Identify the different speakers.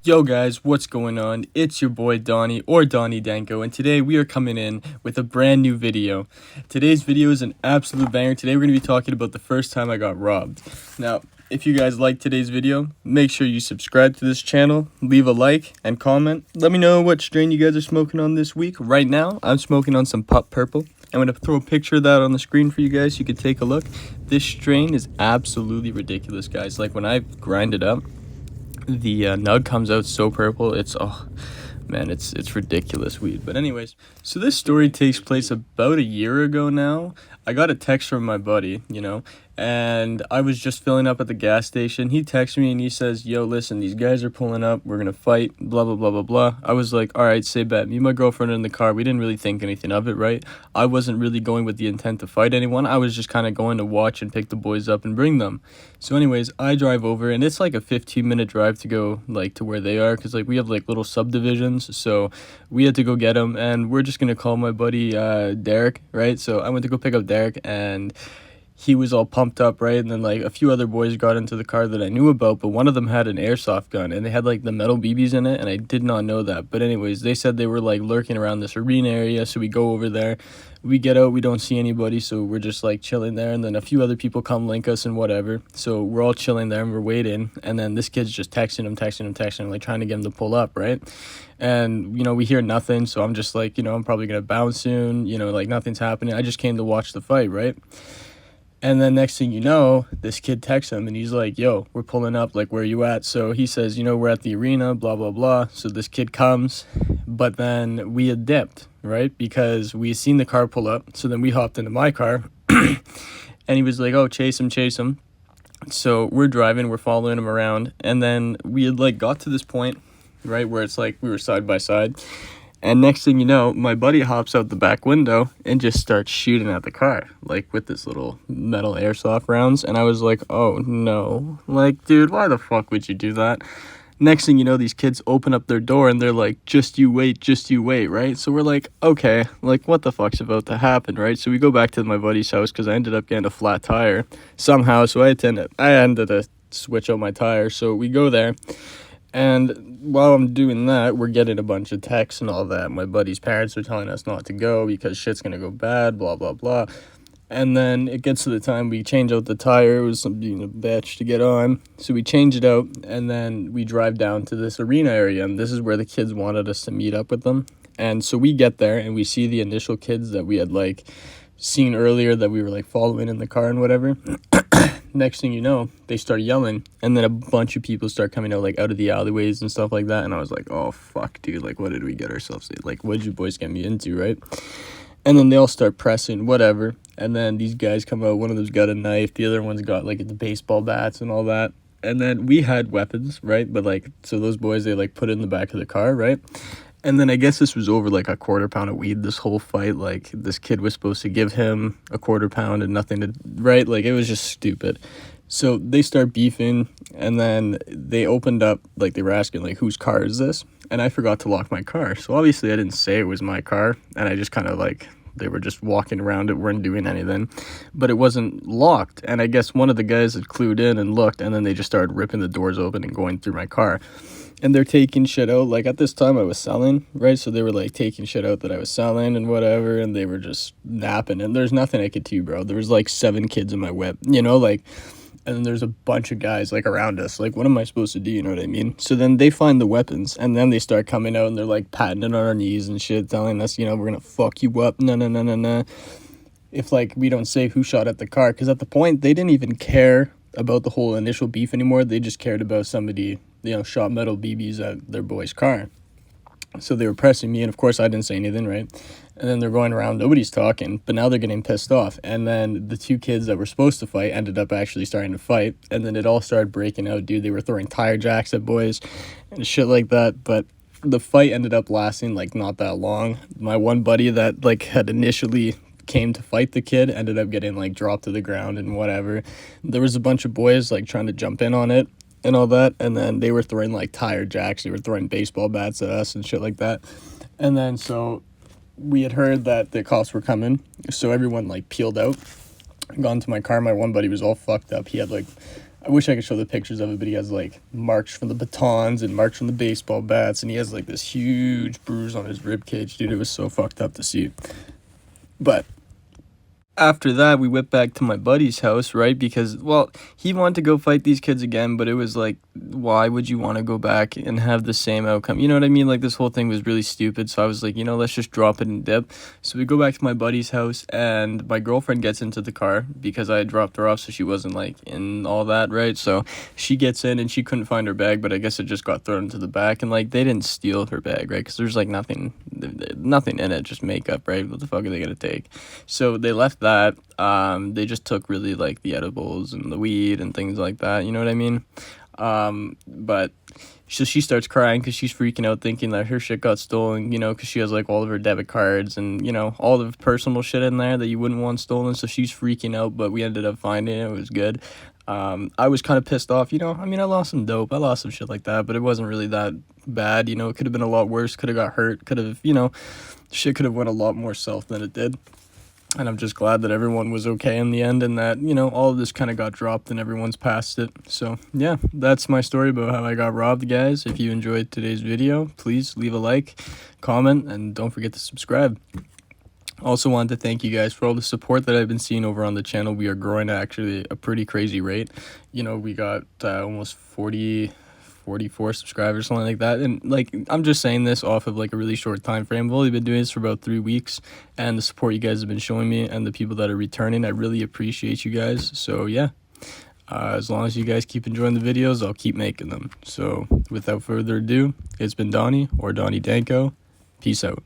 Speaker 1: Yo guys, what's going on? It's your boy Donnie or Donnie Danko, and today we are coming in with a brand new video. Today's video is an absolute banger. Today we're going to be talking about the first time I got robbed. Now, if you guys like today's video, make sure you subscribe to this channel, leave a like, and comment. Let me know what strain you guys are smoking on this week. Right now, I'm smoking on some Pup Purple. I'm going to throw a picture of that on the screen for you guys so you can take a look. This strain is absolutely ridiculous, guys. Like, when I grind it up, the nug comes out so purple. It's it's ridiculous weed. But anyways, so this story takes place about a year ago now. I got a text from my buddy, and I was just filling up at the gas station. He texted me and he says, yo, listen, these guys are pulling up, we're gonna fight, blah blah blah blah blah. I was like, all right, say bet. Me and my girlfriend are in the car. We didn't really think anything of it, right? I wasn't really going with the intent to fight anyone. I was just kind of going to watch and pick the boys up and bring them. So anyways, I drive over, and it's like a 15-minute drive to go to where they are, because we have little subdivisions. So we had to go get them, and we're just gonna call my buddy Derek, right? So I went to go pick up Derek, and he was all pumped up, right? And then a few other boys got into the car that I knew about, but one of them had an airsoft gun, and they had the metal BBs in it, and I did not know that. But anyways, they said they were lurking around this arena area. So we go over there, we get out, we don't see anybody, so we're just chilling there. And then a few other people come link us and whatever, so we're all chilling there and we're waiting. And then this kid's just texting him, trying to get him to pull up, right? And we hear nothing, so I'm just I'm probably gonna bounce soon, nothing's happening. I just came to watch the fight, right? And then next thing you know, this kid texts him and he's like, yo, we're pulling up, where are you at? So he says, we're at the arena, blah, blah, blah. So this kid comes, but then we had dipped, right? Because we had seen the car pull up. So then we hopped into my car and he was like, oh, chase him. So we're driving, we're following him around. And then we had got to this point, right, where it's we were side by side. And next thing you know, my buddy hops out the back window and just starts shooting at the car, with this little metal airsoft rounds. And I was like, oh no, dude, why the fuck would you do that? Next thing you know, these kids open up their door and they're like, just you wait, right? So we're like, okay, what the fuck's about to happen, right? So we go back to my buddy's house because I ended up getting a flat tire somehow. So I ended to switch out my tire. So we go there. And while I'm doing that, we're getting a bunch of texts and all that. My buddy's parents are telling us not to go because shit's going to go bad, blah, blah, blah. And then it gets to the time we change out the tire. It was being a bitch to get on. So we change it out, and then we drive down to this arena area. And this is where the kids wanted us to meet up with them. And so we get there, and we see the initial kids that we had, seen earlier that we were, following in the car and whatever. Next thing you know, they start yelling, and then a bunch of people start coming out out of the alleyways and stuff like that. And I was like, oh fuck, dude, what did we get ourselves in? What did you boys get me into, right? And then they all start pressing, whatever. And then these guys come out. One of them's got a knife, the other one's got the baseball bats and all that. And then we had weapons, right? But so those boys, they put it in the back of the car, right? And then I guess this was over a quarter pound of weed, this whole fight. This kid was supposed to give him a quarter pound and nothing to, right? It was just stupid. So they start beefing, and then they opened up, they were asking, whose car is this? And I forgot to lock my car. So obviously I didn't say it was my car, and I just kind of they were just walking around it, weren't doing anything. But it wasn't locked, and I guess one of the guys had clued in and looked, and then they just started ripping the doors open and going through my car. And they're taking shit out. At this time I was selling, right? So they were taking shit out that I was selling and whatever, and they were just napping. And there's nothing I could do, bro. There was 7 kids in my whip, and then there's a bunch of guys around us. What am I supposed to do? You know what I mean? So then they find the weapons, and then they start coming out, and they're patting it on our knees and shit, telling us, we're gonna fuck you up. No. If we don't say who shot at the car, because at the point they didn't even care about the whole initial beef anymore. They just cared about somebody shot metal BBs at their boy's car. So they were pressing me, and of course I didn't say anything, right? And then they're going around, nobody's talking, but now they're getting pissed off. And then the 2 kids that were supposed to fight ended up actually starting to fight. And then it all started breaking out, dude. They were throwing tire jacks at boys and shit like that. But the fight ended up lasting not that long. My one buddy that had initially came to fight the kid ended up getting dropped to the ground and whatever. There was a bunch of boys trying to jump in on it and all that, and then they were throwing tire jacks, they were throwing baseball bats at us and shit like that. And then so we had heard that the cops were coming, so everyone peeled out, gone to my car. My one buddy was all fucked up. He had I wish I could show the pictures of it, but he has like marks from the batons and marks from the baseball bats, and he has like this huge bruise on his rib cage, dude. It was so fucked up to see. But after that, we went back to my buddy's house, right? Because, well, he wanted to go fight these kids again, but it was like, why would you want to go back and have the same outcome? You know what I mean? Like, this whole thing was really stupid. So I was like, let's just drop it and dip. So we go back to my buddy's house, and my girlfriend gets into the car because I had dropped her off, so she wasn't like in all that, right? So she gets in and she couldn't find her bag, but I guess it just got thrown into the back, and like they didn't steal her bag, right? Because there's like nothing in it, just makeup, right? What the fuck are they gonna take? So they left that. They just took really like the edibles and the weed and things like that, you know what I mean? But so she starts crying because she's freaking out, thinking that her shit got stolen, because she has like all of her debit cards and all the personal shit in there that you wouldn't want stolen. So she's freaking out, but we ended up finding it. It was good. I was kind of pissed off, I lost some dope, I lost some shit like that, but it wasn't really that bad. It could have been a lot worse, could have got hurt, could have, shit could have went a lot more south than it did. And I'm just glad that everyone was okay in the end, and that, all of this kind of got dropped and everyone's past it. So, yeah, that's my story about how I got robbed, guys. If you enjoyed today's video, please leave a like, comment, and don't forget to subscribe. Also wanted to thank you guys for all the support that I've been seeing over on the channel. We are growing at actually a pretty crazy rate. We got almost 44 subscribers, something like that, and like I'm just saying this off of like a really short time frame. I've only been doing this for about 3 weeks, and the support you guys have been showing me and the people that are returning, I really appreciate you guys. So yeah, as long as you guys keep enjoying the videos, I'll keep making them. So without further ado, it's been Donnie or Donnie Danko. Peace out.